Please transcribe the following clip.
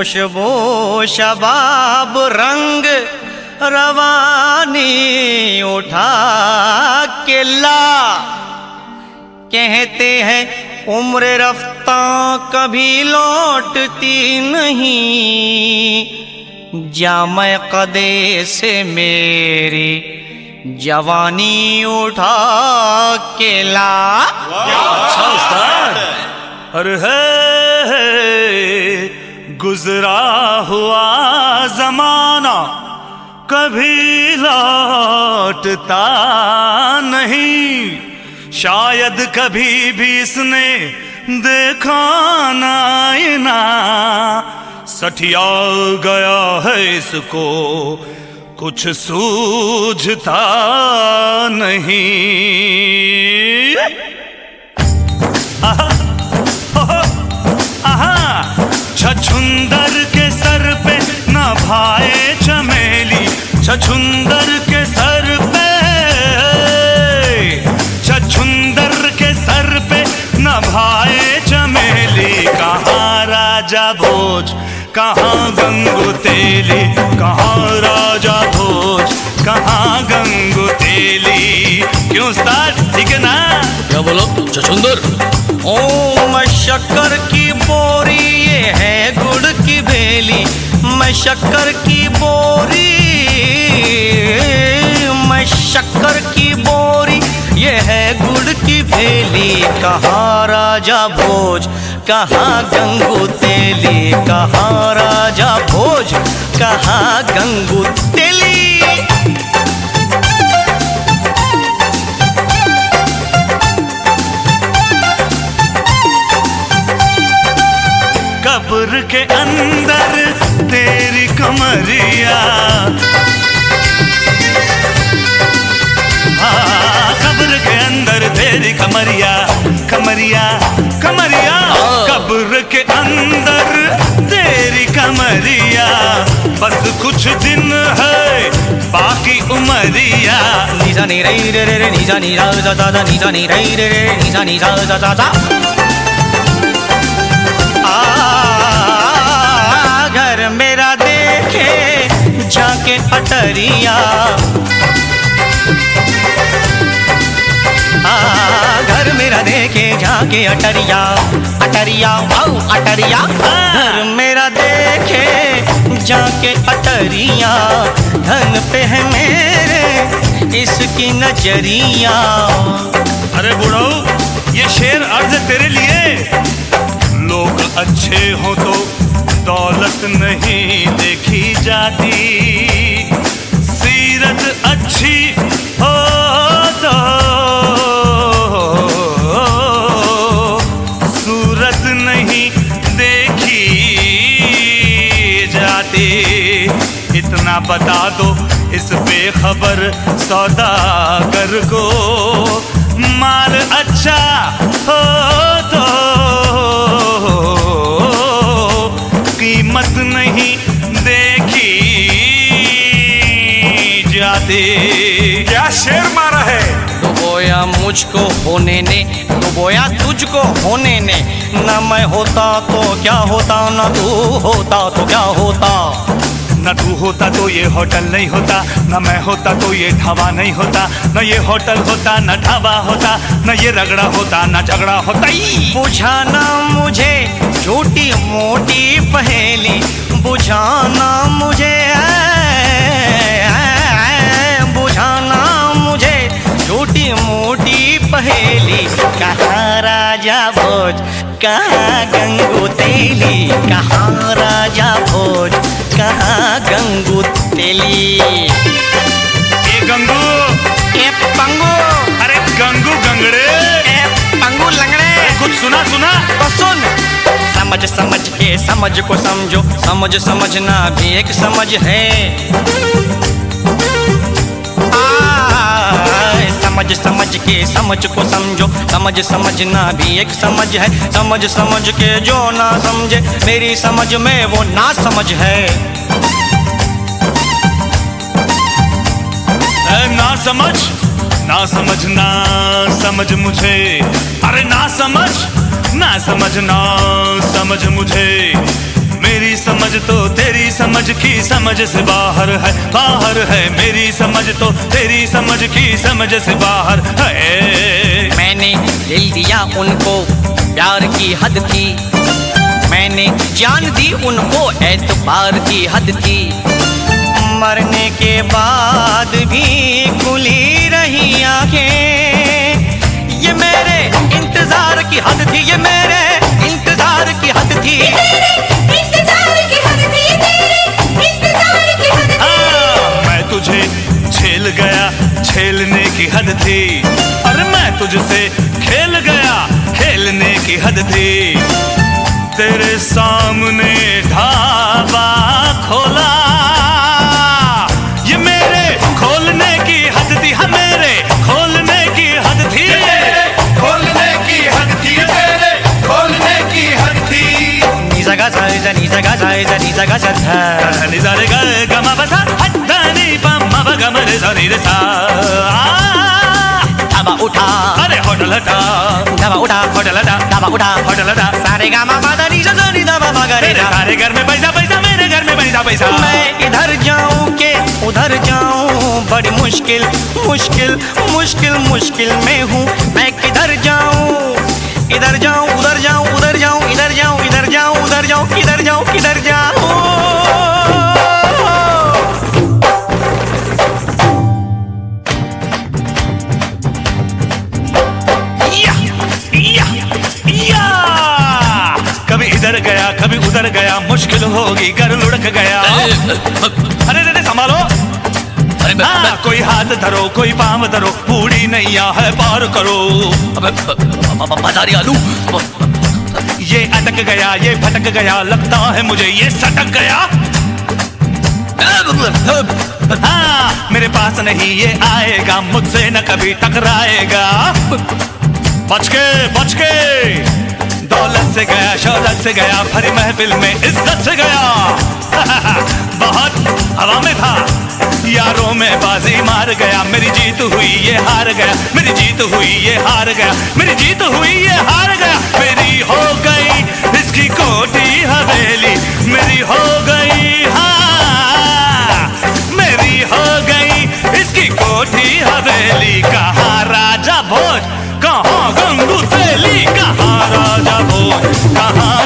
खुशबू शबाब रंग रवानी उठा के ला। कहते हैं उम्र रफ्ता कभी लौटती नहीं, जामे कदे से मेरी जवानी उठा के ला। अच्छा उस्ताद। अरे है गुजरा हुआ जमाना कभी लौटता नहीं, शायद कभी भी इसने देखा ना, सठिया गया है इसको कुछ सूझता नहीं। आहा, आहा, छछुंदर के सर पे न भाए चमेली, छछुंदर के सर पे, छछुंदर के सर पे न भाए चमेली। कहाँ राजा भोज कहाँ गंगू तेली, कहाँ राजा भोज कहाँ गंगू तेली। क्यों उस्ताद ठीक है ना? क्या बोलो छछुंदर? ओ मैं शक्कर की बोरी ये है गुड़ की भेली, मैं शक्कर की बोरी, मैं शक्कर की बोरी ये है गुड़ की भेली। कहाँ राजा भोज कहाँ गंगू तेली, कहाँ राजा भोज कहाँ गंगू तेली। कब्र के अंदर तेरी कमरिया, हाँ कब्र के अंदर तेरी कमरिया, कमरिया कमरिया, कब्र के अंदर तेरी कमरिया। बस कुछ दिन है बाकी उमरिया। निजा नी रे रे रे निजा नी रा जा जा जा, निजा नी रे रे रे निजा नी जा जा जा जा। घर मेरा देखे जाके अटरिया, घर मेरा देखे जाके अटरिया, अटरिया आओ अटरिया। घर मेरा देखे जाके अटरिया, धन पे है मेरे इसकी नजरिया। अरे बुढ़ो ये शेर अर्ज तेरे लिए। लोग अच्छे हो तो दौलत नहीं देखी जाती, सीरत अच्छी हो तो सूरत नहीं देखी जाती। इतना बता दो इस बेखबर सौदागर को, माल अच्छा हो तो कीमत नहीं देखी जाती। क्या शेर मारा है? डुबोया मुझको होने ने, डुबोया तुझको होने ने, न मैं होता तो क्या होता, न तू होता तो क्या होता। न तू होता तो ये होटल नहीं होता, न मैं होता तो ये ढाबा नहीं होता, न ये होटल होता न ढाबा होता, न ये रगड़ा होता न झगड़ा होता। बुझाना मुझे छोटी मोटी पहेली, बुझाना मुझे, बुझाना मुझे छोटी मोटी पहेली। कहाँ राजा भोज कहाँ गंगू तेली, कहाँ राजा भोज कहाँ गंगू तेली। ए गंगू, ए पंगू, अरे गंगू गंगड़े, ए पंगू लंगड़े। कुछ सुना सुना तो सुन। समझ समझ के समझ को समझो, समझ समझना भी एक समझ है। समझ समझ के समझ को समझो, समझ समझना भी एक समझ है। समझ समझ के जो ना समझे मेरी समझ में वो ना समझ है। ना समझ ना समझना समझ मुझे, अरे ना समझ ना समझना समझ मुझे। मेरी समझ तो तेरी समझ की समझ से बाहर है, बाहर है। मेरी समझ तो तेरी समझ की समझ से बाहर है। मैंने दिल दिया उनको, प्यार की हद थी। मैंने जान दी उनको, एतबार की हद थी। मरने के बाद भी खुली रही आंखें, ये मेरे इंतजार की हद थी, ये मेरे इंतजार की हद थी। मैं तुझे झेल गया, झेलने की हद थी। और मैं तुझसे खेल गया, खेलने की हद थी। तेरे सामने ढाबा खोला, ये मेरे खोलने की हद थी। हाँ, मेरे खोलने की हद थी, खोलने की हद थी, मेरे खोलने की हद थी। निजा गा सा जा निजा गा सा जा निजा गा सा धा निजा रे गा गा मा बा सा हद्दा नी पा मा बा गा मा रे सा नी रे सा। धाबा उठा, अरे होटल हटा, धाबा उठा, होटल हटा, धाबा उठा, होटल हटा। सारे गा मा पा दा नी सा नी दा मा गा रे मेरे सा। सारे घर में पैसा पैसा, मेरे घर में पैसा पैसा। मैं इधर जाऊं के उधर जाऊं, बड़ी मुश्किल मुश्किल मुश्किल मुश्किल में हूँ। मैं किधर जाऊं, इधर जाऊं उधर जाऊं, उधर जाऊं इधर जाऊं, इधर जाऊं उधर जाऊं, किधर जाऊं किधर जाऊं। कभी इधर गया, कभी उधर गया, मुश्किल होगी, घर लुढ़क गया। अरे रे संभालो। हाँ, कोई हाथ धरो, कोई पांव धरो, बूढ़ी नैया है पार करो। बाजारी आलू। ये अटक गया, ये भटक गया, लगता है मुझे ये सटक गया। हाँ, मेरे पास नहीं ये आएगा, मुझसे न कभी टकराएगा। बच के दौलत से गया, शौलत से गया, भरी महफिल में इज्जत से गया। बहुत हवा में था, यारों में बाजी मार गया। मेरी जीत हुई, ये हार गया, मेरी जीत हुई, ये हार गया, मेरी जीत हुई, ये हार गया। मेरी हो गई इसकी कोठी हवेली, मेरी हो गई, हाँ मेरी हो गई इसकी कोठी हवेली। कहाँ राजा भोज, कहाँ गंगू तेली, कहाँ राजा भोज, कहाँ